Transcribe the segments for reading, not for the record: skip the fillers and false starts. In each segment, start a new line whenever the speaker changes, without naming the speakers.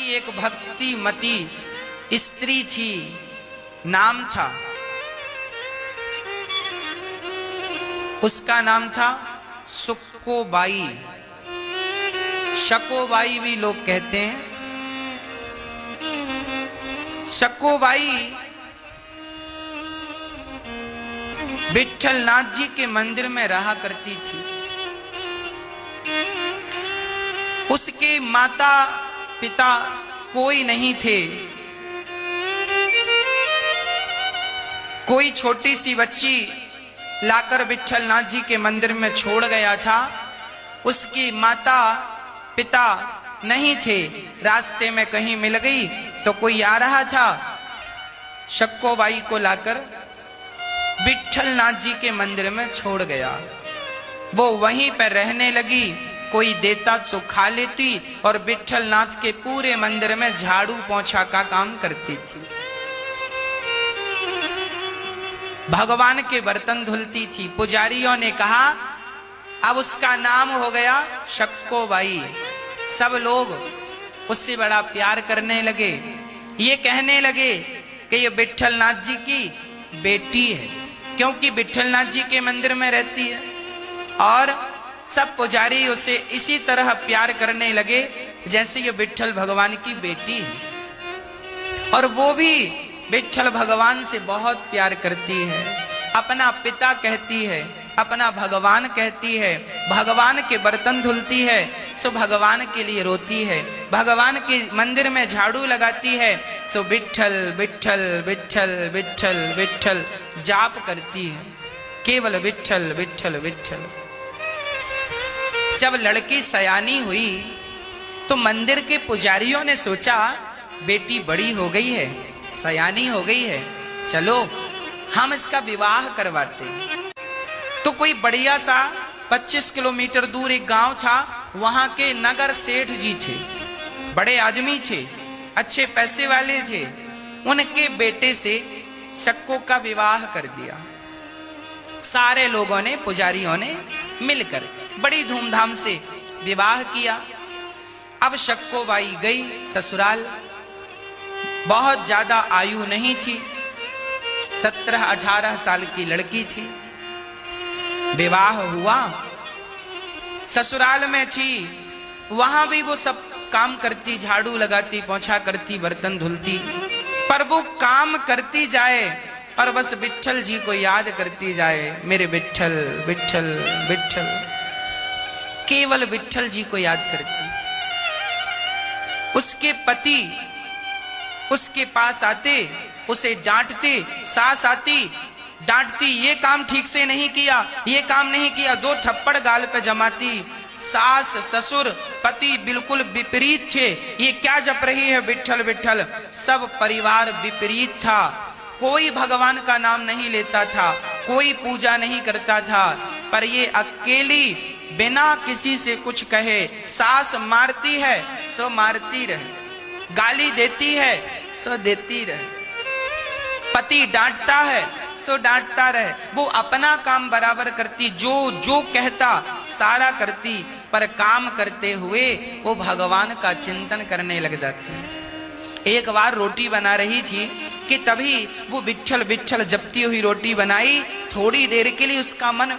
की एक भक्तिमती स्त्री थी, नाम था, उसका नाम था सुक्कोबाई। शकोबाई भी लोग कहते हैं। शकोबाई विट्ठलनाथ जी के मंदिर में रहा करती थी। उसके माता पिता कोई नहीं थे। कोई छोटी सी बच्ची लाकर विट्ठलनाथ जी के मंदिर में छोड़ गया था। उसकी माता पिता नहीं थे, रास्ते में कहीं मिल गई तो कोई आ रहा था, शक्कोबाई को लाकर विट्ठलनाथ जी के मंदिर में छोड़ गया। वो वहीं पर रहने लगी, कोई देता तो खा लेती और विट्ठलनाथ के पूरे मंदिर में झाड़ू पोंछा का काम करती थी। भगवान के बर्तन धुलती थी। पुजारियों ने कहा अब उसका नाम हो गया शक्कोबाई। सब लोग उससे बड़ा प्यार करने लगे। ये कहने लगे कि ये विट्ठलनाथ जी की बेटी है, क्योंकि विट्ठलनाथ जी के मंदिर में रहती है। और सब पुजारी उसे इसी तरह प्यार करने लगे जैसे ये विट्ठल भगवान की बेटी है। और वो भी विट्ठल भगवान से बहुत प्यार करती है। अपना पिता कहती है, अपना भगवान कहती है। भगवान के बर्तन धुलती है सो भगवान के लिए रोती है। भगवान के मंदिर में झाड़ू लगाती है सो विट्ठल विट्ठल विट्ठल विट्ठल विट्ठल जाप करती है, केवल विट्ठल विट्ठल विट्ठल। जब लड़की सयानी हुई तो मंदिर के पुजारियों ने सोचा बेटी बड़ी हो गई है, सयानी हो गई है, चलो हम इसका विवाह करवाते हैं। तो कोई बढ़िया सा 25 किलोमीटर दूर एक गांव था, वहां के नगर सेठ जी थे, बड़े आदमी थे, अच्छे पैसे वाले थे। उनके बेटे से शक्को का विवाह कर दिया। सारे लोगों ने, पुजारियों ने मिलकर बड़ी धूमधाम से विवाह किया। अब शक्कोबाई गई ससुराल। बहुत ज्यादा आयु नहीं थी, 17-18 साल की लड़की थी। विवाह हुआ, ससुराल में थी, वहां भी वो सब काम करती, झाड़ू लगाती, पोंछा करती, बर्तन धुलती। पर वो काम करती जाए और बस विट्ठल जी को याद करती जाए, मेरे विट्ठल विट्ठल विट्ठल, केवल विट्ठल जी को याद करती। उसके पति उसके पास आते, उसे डांटते, सास आती डांटती, ये काम ठीक से नहीं किया, ये काम नहीं किया, 2 थप्पड़ गाल पे जमाती। सास ससुर पति बिल्कुल विपरीत थे। ये क्या जप रही है विट्ठल विट्ठल। सब परिवार विपरीत था। कोई भगवान का नाम नहीं लेता था, कोई पूजा नहीं करता था। पर ये अकेली बिना किसी से कुछ कहे, सास मारती है सो मारती रहे, गाली देती है सो देती रहे, पति डांटता है सो डांटता रहे। वो अपना काम बराबर करती, जो कहता सारा करती, पर काम करते हुए वो भगवान का चिंतन करने लग जाती। एक बार रोटी बना रही थी कि तभी वो विट्ठल विट्ठल जपती हुई रोटी बनाई। थोड़ी देर के लिए उसका मन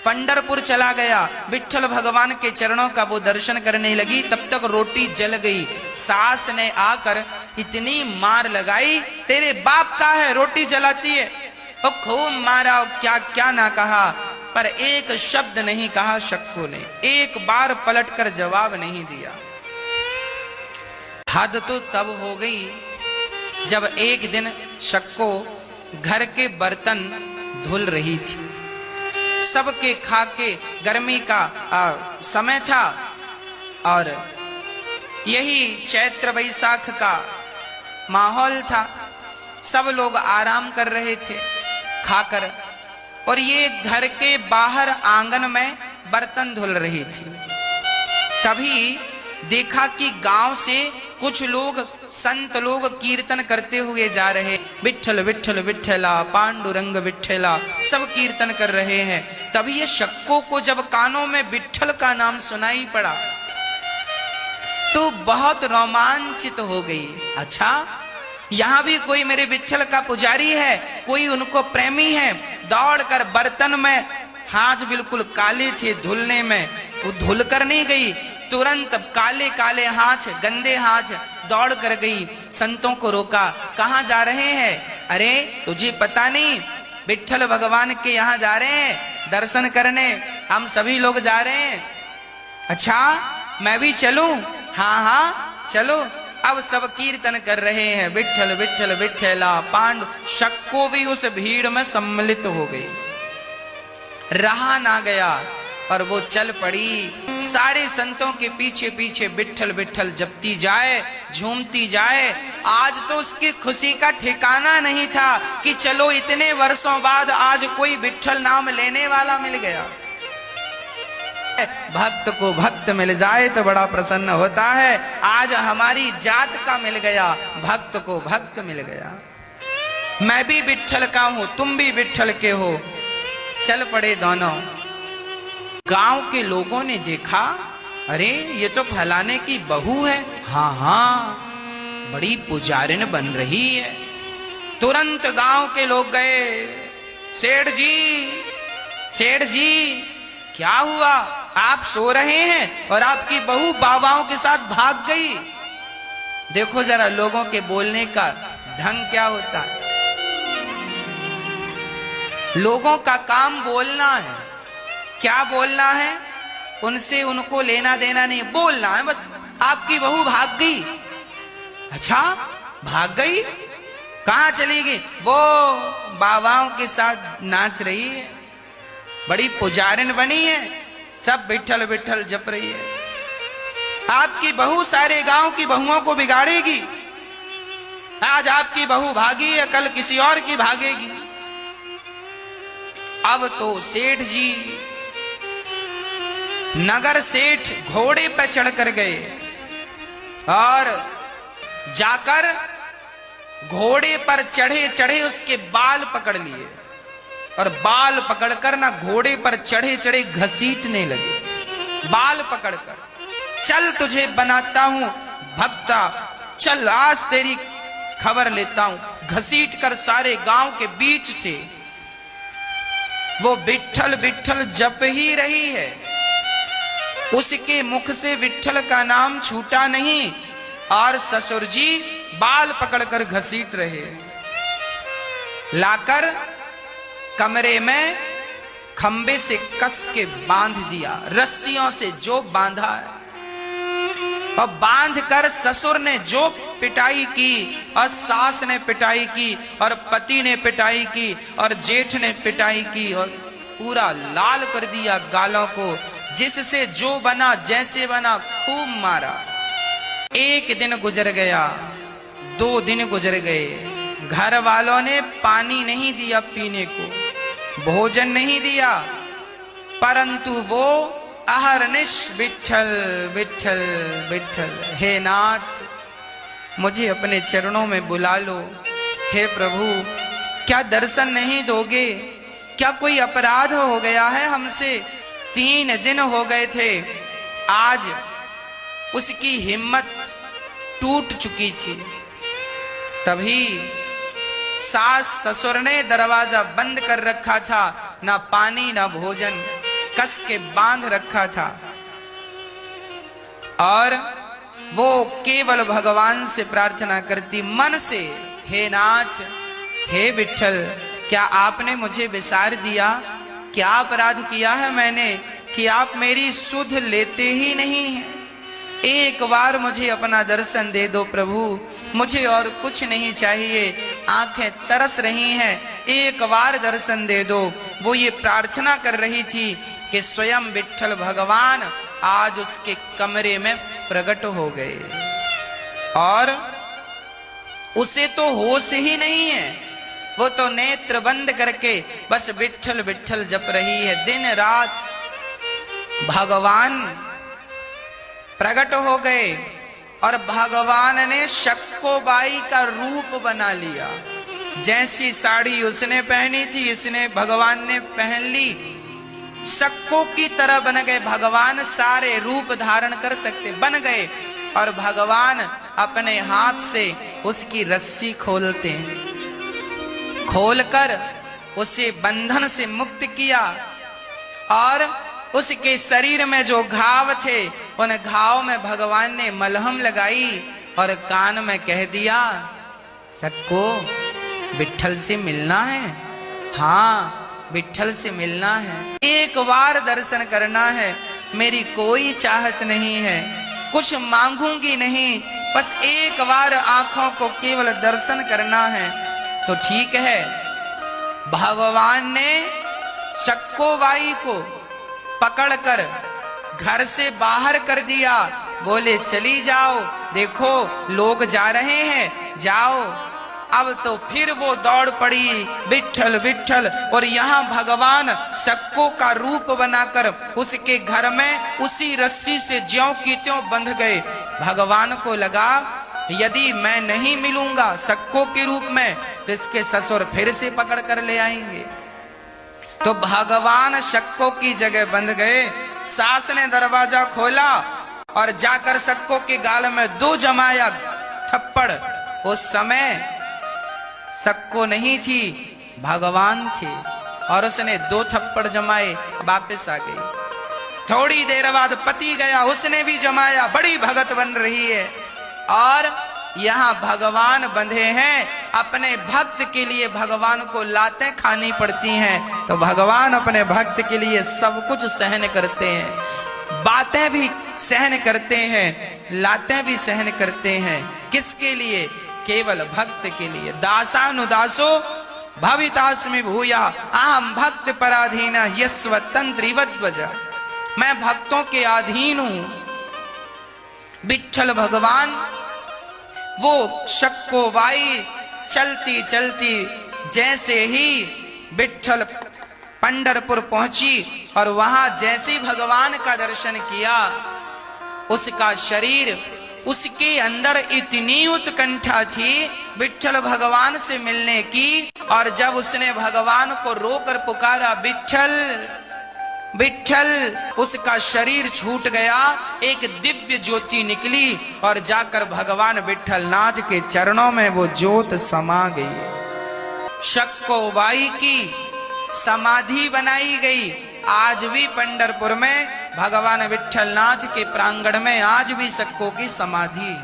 पंढरपुर चला गया, विट्ठल भगवान के चरणों का वो दर्शन करने लगी। तब तक रोटी जल गई। सास ने आकर इतनी मार लगाई, तेरे बाप का है रोटी जलाती है। वो खूब मारा, क्या क्या ना कहा, पर एक शब्द नहीं कहा शक्को ने, एक बार पलटकर जवाब नहीं दिया। हद तो तब हो गई जब एक दिन शक्को घर के बर्तन धुल रही थी। सबके खा के गर्मी का समय था और यही चैत्र वैशाख का माहौल था। सब लोग आराम कर रहे थे खाकर, और ये घर के बाहर आंगन में बर्तन धुल रही थी। तभी देखा कि गांव से कुछ लोग, संत लोग कीर्तन करते हुए जा रहे, विट्ठल विट्ठल विट्ठला पांडुरंग विट्ठला, सब कीर्तन कर रहे हैं। तभी ये शक्को को जब कानों में विट्ठल का नाम सुनाई पड़ा तो बहुत रोमांचित हो गई। अच्छा, यहां भी कोई मेरे विठल का पुजारी है, कोई उनको प्रेमी है। दौड़कर बर्तन में हाथ बिल्कुल काले थे धुलने में, वो धुल कर नहीं गई, तुरंत काले काले हाथ, गंदे हाथ दौड़ कर गई। संतों को रोका, कहां जा रहे हैं? अरे तुझे पता नहीं, विठल भगवान के यहां जा रहे हैं दर्शन करने, हम सभी लोग जा रहे हैं। अच्छा, मैं भी चलूं? हाँ हाँ चलो। अब सब कीर्तन कर रहे हैं, विठल विठल विठला। पांडु शक्को भी उस भीड़ में सम्मिलित हो गई, रहा ना गया और वो चल पड़ी। सारे संतों के पीछे पीछे विठल विठल जपती जाए, झूमती जाए। आज तो उसकी खुशी का ठिकाना नहीं था कि चलो इतने वर्षों बाद आज कोई विठल नाम लेने वाला मिल गया। भक्त को भक्त मिल जाए तो बड़ा प्रसन्न होता है। आज हमारी जात का मिल गया, भक्त को भक्त मिल गया। मैं भी विठल का हूं, तुम भी विठल के हो। चल पड़े दोनों। गांव के लोगों ने देखा, अरे ये तो फलाने की बहू है। हाँ हाँ, बड़ी पुजारिन बन रही है। तुरंत गांव के लोग गए, सेठ जी, सेठ जी क्या हुआ? आप सो रहे हैं और आपकी बहू बाबाओं के साथ भाग गई। देखो जरा लोगों के बोलने का ढंग क्या होता है। लोगों का काम बोलना है। क्या बोलना है? उनसे उनको लेना देना नहीं, बोलना है बस। आपकी बहू भाग गई। अच्छा, भाग गई? कहां चली गई? वो बाबाओं के साथ नाच रही है, बड़ी पुजारिन बनी है, सब विठल विठल जप रही है। आपकी बहू सारे गांव की बहुओं को बिगाड़ेगी। आज आपकी बहू भागी है, कल किसी और की भागेगी। अब तो सेठ जी, नगर सेठ घोड़े पर चढ़कर गए और जाकर घोड़े पर चढ़े चढ़े उसके बाल पकड़ लिए और बाल पकड़कर ना घोड़े पर चढ़े चढ़े घसीटने लगे। बाल पकड़कर, चल तुझे बनाता हूं भक्ता, चल आज तेरी खबर लेता हूं। घसीट कर सारे गांव के बीच से वो विठल विठल जप ही रही है। उसके मुख से विठल का नाम छूटा नहीं और ससुर जी बाल पकड़कर घसीट रहे। लाकर कमरे में खंबे से कस के बांध दिया, रस्सियों से जो बांधा है। और बांध कर ससुर ने जो पिटाई की और सास ने पिटाई की और पति ने पिटाई की और जेठ ने पिटाई की और पूरा लाल कर दिया गालों को। जिससे जो बना जैसे बना खूब मारा। एक दिन गुजर गया, 2 दिन गुजर गए, घर वालों ने पानी नहीं दिया पीने को, भोजन नहीं दिया, परंतु वो अहरनिश विठल विठल विठल। हे नाथ, मुझे अपने चरणों में बुला लो। हे प्रभु, क्या दर्शन नहीं दोगे? क्या कोई अपराध हो गया है हमसे? 3 दिन हो गए थे, आज उसकी हिम्मत टूट चुकी थी। तभी सास ससुर ने दरवाजा बंद कर रखा था, ना पानी ना भोजन, कस के बांध रखा था। और वो केवल भगवान से प्रार्थना करती मन से, हे नाथ, हे विठल, क्या आपने मुझे विसार दिया? क्या अपराध किया है मैंने कि आप मेरी सुध लेते ही नहीं हैं? एक बार मुझे अपना दर्शन दे दो प्रभु, मुझे और कुछ नहीं चाहिए। आंखें तरस रही हैं, एक बार दर्शन दे दो। वो ये प्रार्थना कर रही थी कि स्वयं विठल भगवान आज उसके कमरे में प्रकट हो गए और उसे तो होश ही नहीं है। वो तो नेत्र बंद करके बस विठल विठल जप रही है दिन रात। भगवान प्रकट हो गए और भगवान ने शक्कोबाई का रूप बना लिया। जैसी साड़ी उसने पहनी थी, इसने भगवान ने पहन ली। शक्को की तरह बन गए भगवान, सारे रूप धारण कर सकते बन गए। और भगवान अपने हाथ से उसकी रस्सी खोलते हैं। खोलकर उसे बंधन से मुक्त किया और उसके शरीर में जो घाव थे उन घाव में भगवान ने मलहम लगाई और कान में कह दिया, सक्को विट्ठल से मिलना है, हाँ विट्ठल से मिलना है, एक बार दर्शन करना है, मेरी कोई चाहत नहीं है, कुछ मांगूंगी नहीं, बस एक बार आंखों को केवल दर्शन करना है। तो ठीक है, भगवान ने सक्कोबाई को पकड़कर घर से बाहर कर दिया। बोले चली जाओ, देखो लोग जा रहे हैं, जाओ। अब तो फिर वो दौड़ पड़ी, विट्ठल विट्ठल। और यहाँ भगवान सक्को का रूप बनाकर उसके घर में उसी रस्सी से ज्यों की त्यों बंध गए। भगवान को लगा यदि मैं नहीं मिलूंगा सक्को के रूप में तो इसके ससुर फिर से पकड़ कर ले आएंगे। तो भगवान सक्को की जगह बंध गए। सास ने दरवाजा खोला और जाकर सक्को के गाल में 2 जमाया थप्पड़। उस समय सक्को नहीं थी, भगवान थे और उसने 2 थप्पड़ जमाए, वापस आ गई। थोड़ी देर बाद पति गया, उसने भी जमाया, बड़ी भगत बन रही है। और यहाँ भगवान बंधे हैं, अपने भक्त के लिए भगवान को लातें खानी पड़ती हैं। तो भगवान अपने भक्त के लिए सब कुछ सहन करते हैं, बातें भी सहन करते हैं, लातें भी सहन करते हैं। किसके लिए? केवल भक्त के लिए। दासानुदासो भवितास्मि भूया अहम भक्त पराधीन यस्वतंत्रिवत वजा। मैं भक्तों के अधीन हूं। विट्ठल भगवान वो सक्कोबाई चलती चलती जैसे ही विट्ठल पंढरपुर पहुंची और वहां जैसे भगवान का दर्शन किया, उसका शरीर, उसके अंदर इतनी उत्कंठा थी विट्ठल भगवान से मिलने की। और जब उसने भगवान को रोकर पुकारा विट्ठल विट्ठल, उसका शरीर छूट गया, एक दिव्य ज्योति निकली और जाकर भगवान विट्ठल नाथ के चरणों में वो ज्योत समा गई। सक्कोबाई की समाधि बनाई गई। आज भी पंढरपुर में भगवान विट्ठल नाथ के प्रांगण में आज भी सक्को की समाधि।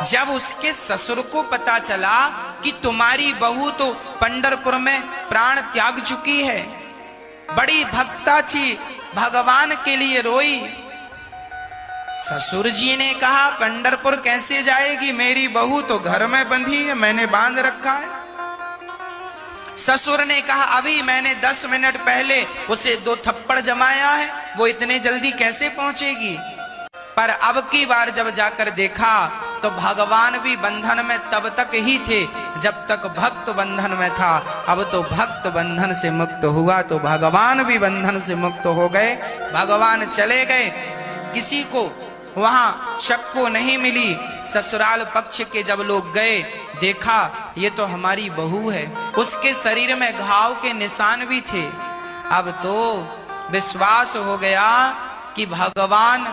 जब उसके ससुर को पता चला कि तुम्हारी बहू तो पंढरपुर में प्राण त्याग चुकी है, बड़ी भक्ता थी, भगवान के लिए रोई। ससुर जी ने कहा पंढरपुर कैसे जाएगी, मेरी बहू तो घर में बंधी है, मैंने बांध रखा है। ससुर ने कहा अभी मैंने 10 मिनट पहले उसे 2 थप्पड़ जमाया है, वो इतने जल्दी कैसे पहुंचेगी। पर अब की बार जब जाकर देखा तो भगवान भी बंधन में तब तक ही थे जब तक भक्त बंधन में था। अब तो भक्त बंधन से मुक्त हुआ तो भगवान भी बंधन से मुक्त हो गए। भगवान चले गए, किसी को वहां सक्को नहीं मिली। ससुराल पक्ष के जब लोग गए, देखा ये तो हमारी बहू है, उसके शरीर में घाव के निशान भी थे। अब तो विश्वास हो गया कि भगवान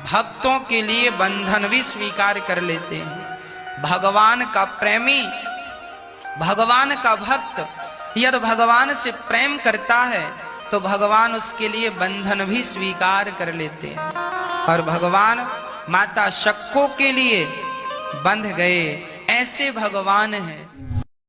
भक्तों के लिए बंधन भी स्वीकार कर लेते हैं। भगवान का प्रेमी, भगवान का भक्त यदि भगवान से प्रेम करता है तो भगवान उसके लिए बंधन भी स्वीकार कर लेते हैं। और भगवान माता सक्को के लिए बंध गए। ऐसे भगवान हैं।